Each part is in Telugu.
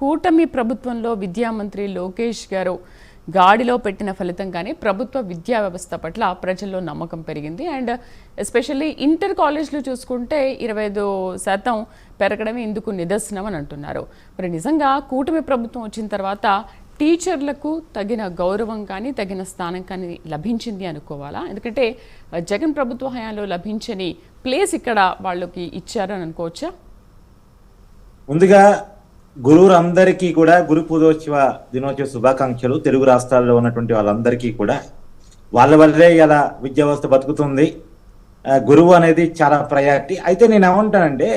కూటమి ప్రభుత్వంలో విద్యామంత్రి లోకేష్ గారు గాడిలో పెట్టిన ఫలితంగానే ప్రభుత్వ విద్యా వ్యవస్థ పట్ల ప్రజల్లో నమ్మకం పెరిగింది. అండ్ ఎస్పెషల్లీ ఇంటర్ కాలేజ్లు చూసుకుంటే 25% పెరగడమే ఇందుకు నిదర్శనం అని అంటున్నారు. మరి నిజంగా కూటమి ప్రభుత్వం వచ్చిన తర్వాత టీచర్లకు తగిన గౌరవం కానీ తగిన స్థానం కానీ లభించింది అనుకోవాలా? ఎందుకంటే జగన్ ప్రభుత్వ హయాంలో లభించని ప్లేస్ ఇక్కడ వాళ్ళకి ఇచ్చారని అనుకోవచ్చా? ముందుగా గురువులందరికీ కూడా గురు పూజోత్సవ దినోత్సవ శుభాకాంక్షలు. తెలుగు రాష్ట్రాల్లో ఉన్నటువంటి వాళ్ళందరికీ కూడా వాళ్ళ వల్లే ఇలా విద్యా వ్యవస్థ బతుకుతుంది. గురువు అనేది చాలా ప్రయారిటీ. అయితే నేను ఏమంటానంటే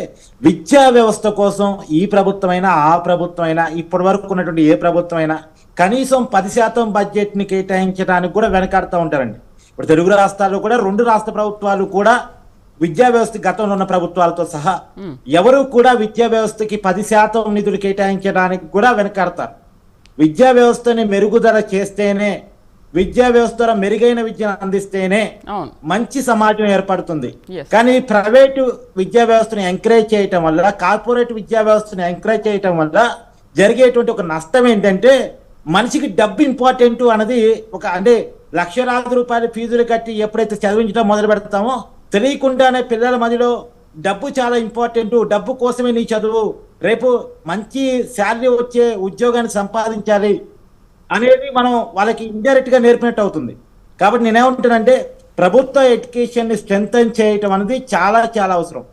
విద్యా వ్యవస్థ కోసం ఈ ప్రభుత్వమైనా ఆ ప్రభుత్వమైనా ఇప్పటి వరకు ఉన్నటువంటి ఏ ప్రభుత్వమైనా కనీసం 10% బడ్జెట్ని కేటాయించడానికి కూడా వెనకాడుతూ ఉంటారండి. ఇప్పుడు తెలుగు రాష్ట్రాల్లో కూడా 2 రాష్ట్ర ప్రభుత్వాలు కూడా విద్యా వ్యవస్థ గతంలో ఉన్న ప్రభుత్వాలతో సహా ఎవరు కూడా విద్యా వ్యవస్థకి 10% నిధులు కేటాయించడానికి కూడా వెనకాడతారు. విద్యా వ్యవస్థని మెరుగుదల చేస్తేనే, విద్యా వ్యవస్థ ద్వారా మెరుగైన విద్యను అందిస్తేనే మంచి సమాజం ఏర్పడుతుంది. కానీ ప్రైవేటు విద్యా వ్యవస్థను ఎంకరేజ్ చేయటం వల్ల, కార్పొరేట్ విద్యా వ్యవస్థను ఎంకరేజ్ చేయటం వల్ల జరిగేటువంటి ఒక నష్టం ఏంటంటే మనిషికి డబ్బు ఇంపార్టెంట్ అన్నది అంటే లక్షలాది రూపాయల ఫీజులు కట్టి ఎప్పుడైతే చదివించడం మొదలు పెడతామో తెలియకుండానే పిల్లల మధ్యలో డబ్బు చాలా ఇంపార్టెంట్, డబ్బు కోసమే నీ చదువు, రేపు మంచి శాలరీ వచ్చే ఉద్యోగాన్ని సంపాదించాలి అనేది మనం వాళ్ళకి ఇండైరెక్ట్ గా నేర్పినట్టు అవుతుంది. కాబట్టి నేనేమంటానంటే ప్రభుత్వ ఎడ్యుకేషన్ ని స్ట్రెంథెన్ చేయటం అనేది చాలా చాలా అవసరం.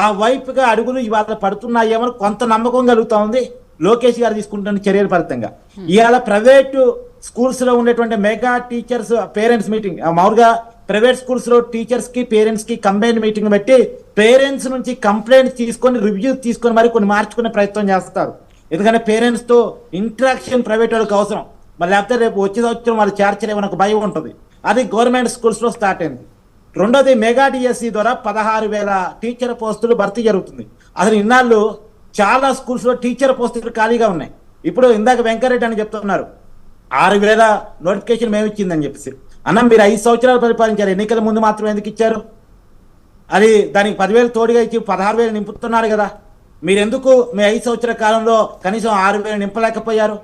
ఆ వైపుగా అడుగులు ఇవాళ పడుతున్నాయేమో కొంత నమ్మకం కలుగుతా ఉంది లోకేష్ గారు తీసుకుంటున్న చర్యల ఫలితంగా. ఇవాళ ప్రైవేటు స్కూల్స్ లో ఉండేటువంటి మెగా టీచర్స్ పేరెంట్స్ మీటింగ్, మామూలుగా ప్రైవేట్ స్కూల్స్ లో టీచర్స్ కి పేరెంట్స్ కి కంబైన్ మీటింగ్ పెట్టి పేరెంట్స్ నుంచి కంప్లైంట్స్ తీసుకొని రివ్యూ తీసుకొని మరి కొన్ని మార్చుకునే ప్రయత్నం చేస్తారు. ఎందుకంటే పేరెంట్స్ తో ఇంటరాక్షన్ ప్రైవేట్ వాళ్ళకి అవసరం. మరి లేకపోతే రేపు వచ్చే సంవత్సరం వాళ్ళు చేర్చలేమని ఒక భయం ఉంటుంది. అది గవర్నమెంట్ స్కూల్స్ లో స్టార్ట్ అయింది. రెండోది మెగా డిఎస్సి ద్వారా 16,000 టీచర్ పోస్టులు భర్తీ జరుగుతుంది. అసలు ఇన్నాళ్ళు చాలా స్కూల్స్ లో టీచర్ పోస్టులు ఖాళీగా ఉన్నాయి. ఇప్పుడు ఇందాక వెంకరెడ్డి అని చెప్తున్నారు 6,000 నోటిఫికేషన్ మేము ఇచ్చిందని చెప్పేసి. అన్న మీరు 5 సంవత్సరాలు పరిపాలించారు, ఎన్నికల ముందు మాత్రం ఎందుకు ఇచ్చారు? అది దానికి 10,000 తోడుగా ఇచ్చి 16,000 నింపుతున్నారు కదా. మీరు ఎందుకు మీ 5 సంవత్సరాల కాలంలో కనీసం 6,000 నింపలేకపోయారు?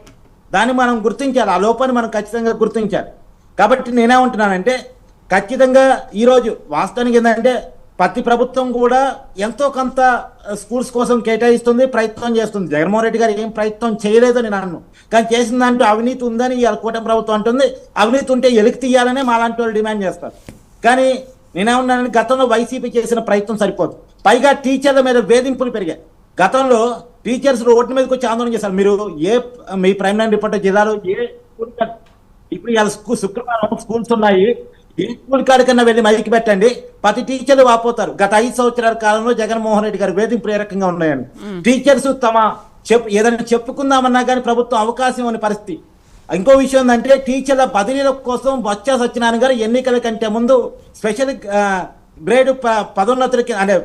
దాన్ని మనం గుర్తించాలి, ఆ లోపాన్ని మనం ఖచ్చితంగా గుర్తించాలి. కాబట్టి నేనేమంటున్నానంటే ఖచ్చితంగా ఈరోజు వాస్తవానికి ఏంటంటే ప్రతి ప్రభుత్వం కూడా ఎంతో కొంత స్కూల్స్ కోసం కేటాయిస్తుంది, ప్రయత్నం చేస్తుంది. జగన్మోహన్ రెడ్డి గారు ఏం ప్రయత్నం చేయలేదని నేను అన్ను, కానీ చేసిన దాంట్లో అవినీతి ఉందని ఇవాళ కూటమి ప్రభుత్వం అంటుంది. అవినీతి ఉంటే ఎలికి తీయాలనే మాలాంటి వాళ్ళు డిమాండ్ చేస్తారు. కానీ నేనేమన్నానంటే గతంలో వైసీపీ చేసిన ప్రయత్నం సరిపోదు. పైగా టీచర్ల మీద వేధింపులు పెరిగాయి. గతంలో టీచర్స్ రోడ్డు మీదకి వచ్చి ఆందోళన చేశారు. మీరు మీ ప్రైమ్ లైన్ రిపోర్టర్ జిల్లాలో ఇప్పుడు ఇవాళ శుక్రవారం స్కూల్స్ ఉన్నాయి, ఏ స్కూల్ కాడికన్నా వెళ్ళి మైకి పెట్టండి, ప్రతి టీచర్లు వాపోతారు. గత 5 సంవత్సరాల కాలంలో జగన్మోహన్ రెడ్డి గారు వేధింపులు ఏ రకంగా ఉన్నాయని. టీచర్స్ ఏదైనా చెప్పుకుందామన్నా కానీ ప్రభుత్వం అవకాశం అనే పరిస్థితి. ఇంకో విషయం ఏంటంటే టీచర్ల బదిలీల కోసం బొత్స సత్యనారాయణ గారు ఎన్నికల కంటే ముందు స్పెషల్ గ్రేడ్ పదోన్నతులకి అంటే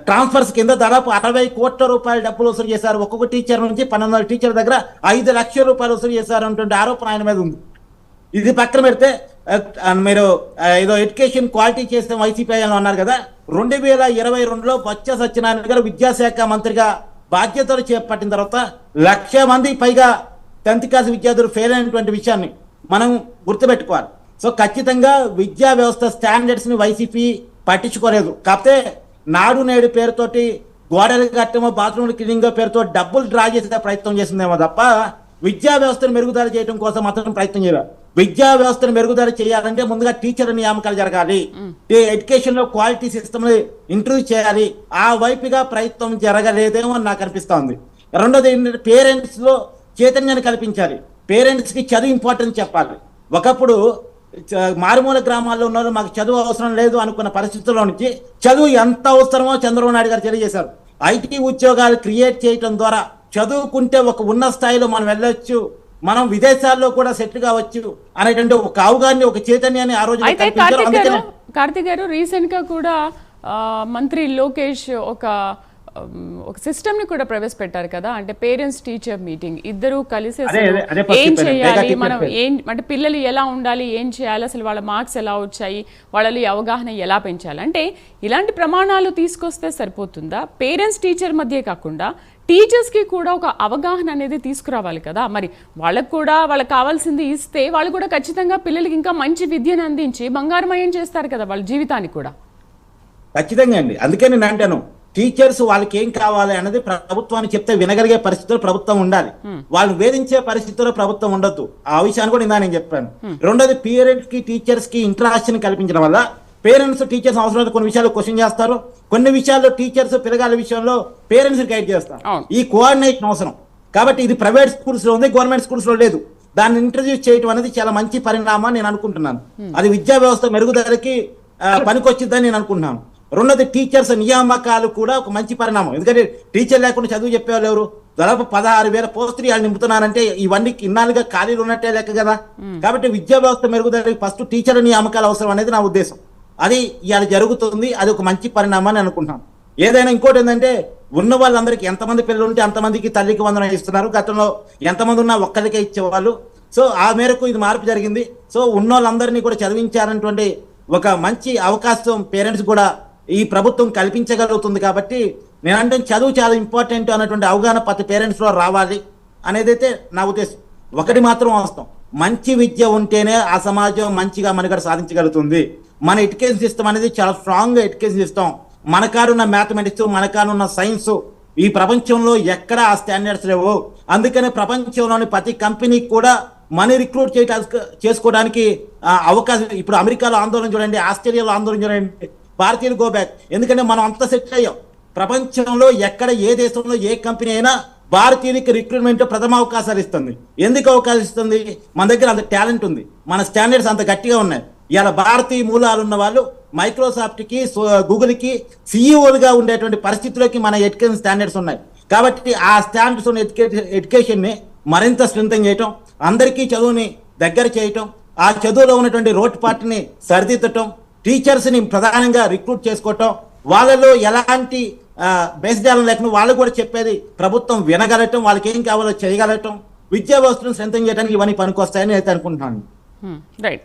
ట్రాన్స్ఫర్స్ కింద దాదాపు 60 కోట్ల రూపాయల డబ్బులు వసూలు చేశారు. ఒక్కొక్క టీచర్ నుంచి 1200 టీచర్ దగ్గర 5 లక్షల రూపాయలు వసూలు చేశారు అన్నటువంటి ఆరోపణ ఆయన మీద ఉంది. ఇది పక్కన పెడితే మీరు ఏదో ఎడ్యుకేషన్ క్వాలిటీ చేస్తే వైసీపీ అన్నారు కదా. 2022లో బొత్స సత్యనారాయణ గారు విద్యాశాఖ మంత్రిగా బాధ్యతలు చేపట్టిన తర్వాత 1,00,000 మంది పైగా 10th క్లాస్ విద్యార్థులు ఫెయిల్ అయినటువంటి విషయాన్ని మనం గుర్తుపెట్టుకోవాలి. సో ఖచ్చితంగా విద్యా వ్యవస్థ స్టాండర్డ్స్ ని వైసీపీ పట్టించుకోలేదు. కాకపోతే నాడు నేడు పేరుతోటి గోడలు కట్టమో బాత్రూమ్లు క్లీనింగ్ పేరుతో డబ్బులు డ్రా చేసే ప్రయత్నం చేసిందేమో తప్ప విద్యా వ్యవస్థను మెరుగుదల చేయడం కోసం మాత్రం ప్రయత్నం చేయాలి. విద్యా వ్యవస్థను మెరుగుదల చేయాలంటే ముందుగా టీచర్ నియామకాలు జరగాలి, ఎడ్యుకేషన్ లో క్వాలిటీ సిస్టమ్ ఇంట్రడ్యూస్ చేయాలి. ఆ వైపుగా ప్రయత్నం జరగలేదేమో అని నాకు అనిపిస్తా ఉంది. రెండోది ఏంటంటే పేరెంట్స్ లో చైతన్యాన్ని కల్పించాలి. పేరెంట్స్ కి చదువు ఇంపార్టెన్స్ చెప్పాలి. ఒకప్పుడు మారుమూల గ్రామాల్లో ఉన్నారు, మాకు చదువు అవసరం లేదు అనుకున్న పరిస్థితుల్లో నుంచి చదువు ఎంత అవసరమో చంద్రబాబు నాయుడు గారు తెలియజేశారు. ఐటీ ఉద్యోగాలు క్రియేట్ చేయడం ద్వారా చదువుకుంటే ఒక ఉన్న స్థాయిలో మనం వెళ్ళొచ్చు, మనం విదేశాల్లో కూడా సెటిల్ కావచ్చు అనేటువంటి ఒక అవగాహన, ఒక చైతన్యాన్ని ఆ రోజు. కార్తిక్ గారు రీసెంట్ గా కూడా మంత్రి లోకేష్ ఒక సిస్టమ్ ని కూడా ప్రవేశపెట్టారు కదా. అంటే పేరెంట్స్ టీచర్ మీటింగ్, ఇద్దరు కలిసి ఏం చేయాలి, మనం అంటే పిల్లలు ఎలా ఉండాలి, ఏం చేయాలి, అసలు వాళ్ళ మార్క్స్ ఎలా వచ్చాయి, వాళ్ళని అవగాహన ఎలా పెంచాలి, అంటే ఇలాంటి ప్రమాణాలు తీసుకొస్తే సరిపోతుందా? పేరెంట్స్ టీచర్ మధ్య కాకుండా టీచర్స్కి కూడా ఒక అవగాహన అనేది తీసుకురావాలి కదా, మరి వాళ్ళకు కూడా వాళ్ళకి కావాల్సింది ఇస్తే వాళ్ళు కూడా ఖచ్చితంగా పిల్లలకి ఇంకా మంచి విద్యను అందించి బంగారమయం చేస్తారు కదా వాళ్ళ జీవితానికి కూడా. ఖచ్చితంగా అండి, అందుకే నేను అంటాను టీచర్స్ వాళ్ళకి ఏం కావాలి అన్నది ప్రభుత్వానికి చెప్తే వినగలిగే పరిస్థితుల్లో ప్రభుత్వం ఉండాలి. వాళ్ళు వేధించే పరిస్థితుల్లో ప్రభుత్వం ఉండొద్దు. ఆ విషయాన్ని కూడా నేను చెప్పాను. రెండోది పేరెంట్స్ కి టీచర్స్ కి ఇంటరాక్షన్ కల్పించడం వల్ల పేరెంట్స్ టీచర్స్ అవసరం కొన్ని విషయాలు క్వశ్చన్ చేస్తారు, కొన్ని విషయాల్లో టీచర్స్ పిల్లగాల విషయంలో పేరెంట్స్ గైడ్ చేస్తారు. ఈ కోఆర్డినేషన్ అవసరం. కాబట్టి ఇది ప్రైవేట్ స్కూల్స్ లో ఉంది, గవర్నమెంట్ స్కూల్స్ లో లేదు. దాన్ని ఇంట్రడ్యూస్ చేయడం అనేది చాలా మంచి పరిణామం నేను అనుకుంటున్నాను. అది విద్యా వ్యవస్థ మెరుగుదలకి పనికొచ్చిద్దని నేను అనుకుంటున్నాను. రెండోది టీచర్స్ నియామకాలు కూడా ఒక మంచి పరిణామం. ఎందుకంటే టీచర్ లేకుండా చదువు చెప్పేవాళ్ళు ఎవరు? దాదాపు 16,000 పోస్టులు వాళ్ళు నింపుతున్నారంటే ఇవన్నీ ఇన్నాళ్ళుగా ఖాళీలు ఉన్నట్టే లెక్క కదా. కాబట్టి విద్యా వ్యవస్థ మెరుగుదలకి ఫస్ట్ టీచర్ నియామకాలు అవసరం అనేది నా ఉద్దేశం. అది ఇవాళ జరుగుతుంది, అది ఒక మంచి పరిణామాన్ని అనుకుంటున్నాను. ఏదైనా ఇంకోటి ఏంటంటే ఉన్న వాళ్ళందరికీ ఎంతమంది పిల్లలు ఉంటే అంతమందికి తల్లికి వందనం ఇస్తున్నారు. గతంలో ఎంతమంది ఉన్నా ఒక్కరికే ఇచ్చేవాళ్ళు. సో ఆ మేరకు ఇది మార్పు జరిగింది. సో ఉన్న వాళ్ళందరినీ కూడా చదివించాలన్నటువంటి ఒక మంచి అవకాశం పేరెంట్స్ కూడా ఈ ప్రభుత్వం కల్పించగలుగుతుంది. కాబట్టి నేను అంటే చదువు చాలా ఇంపార్టెంట్ అన్నటువంటి అవగాహన ప్రతి పేరెంట్స్ లో రావాలి అనేదైతే నా ఉద్దేశం. ఒకటి మాత్రం వాస్తవం, మంచి విద్య ఉంటేనే ఆ సమాజం మంచిగా మనుగడ సాధించగలుగుతుంది. మన ఎడ్యుకేషన్ సిస్టమ్ అనేది చాలా స్ట్రాంగ్ ఎడ్యుకేషన్ సిస్టమ్. మన కాడున్న మ్యాథమెటిక్స్, మన కాడున్న సైన్స్ ఈ ప్రపంచంలో ఎక్కడ ఆ స్టాండర్డ్స్ లేవు. అందుకనే ప్రపంచంలోని ప్రతి కంపెనీకి కూడా మనీ రిక్రూట్ చేసుకోవడానికి అవకాశం. ఇప్పుడు అమెరికాలో ఆందోళన చూడండి, ఆస్ట్రేలియాలో ఆందోళన చూడండి, భారతీయులు గో బ్యాక్. ఎందుకంటే మనం అంత సెట్ అయ్యాం. ప్రపంచంలో ఎక్కడ ఏ దేశంలో ఏ కంపెనీ అయినా భారతీయులకి రిక్రూట్మెంట్ ప్రథమ అవకాశాలు ఇస్తుంది. ఎందుకు అవకాశం ఇస్తుంది? మన దగ్గర అంత టాలెంట్ ఉంది, మన స్టాండర్డ్స్ అంత గట్టిగా ఉన్నాయి. ఇలా భారతీయ మూలాలు ఉన్న వాళ్ళు మైక్రోసాఫ్ట్కి, గూగుల్కి సిఇఓలుగా ఉండేటువంటి పరిస్థితుల్లోకి మన ఎడ్యుకేషన్ స్టాండర్డ్స్ ఉన్నాయి. కాబట్టి ఆ స్టాండర్డ్స్ ఉన్న ఎడ్యుకేషన్ని మరింత స్ట్రెంథెన్ చేయటం, అందరికీ చదువుని దగ్గర చేయటం, ఆ చదువులో ఉన్నటువంటి రోడ్పాటుని సరిదిద్దటం, టీచర్స్ని ప్రధానంగా రిక్రూట్ చేసుకోవటం, వాళ్ళలో ఎలాంటి బేస్డాలం లేకుండా వాళ్ళు కూడా చెప్పేది ప్రభుత్వం వినగలటం, వాళ్ళకి ఏం కావాలో చేయగలగటం, విద్యా వ్యవస్థను స్ట్రెంథెన్ చేయడానికి ఇవన్నీ పనికొస్తాయని అయితే అనుకుంటున్నాను. రైట్.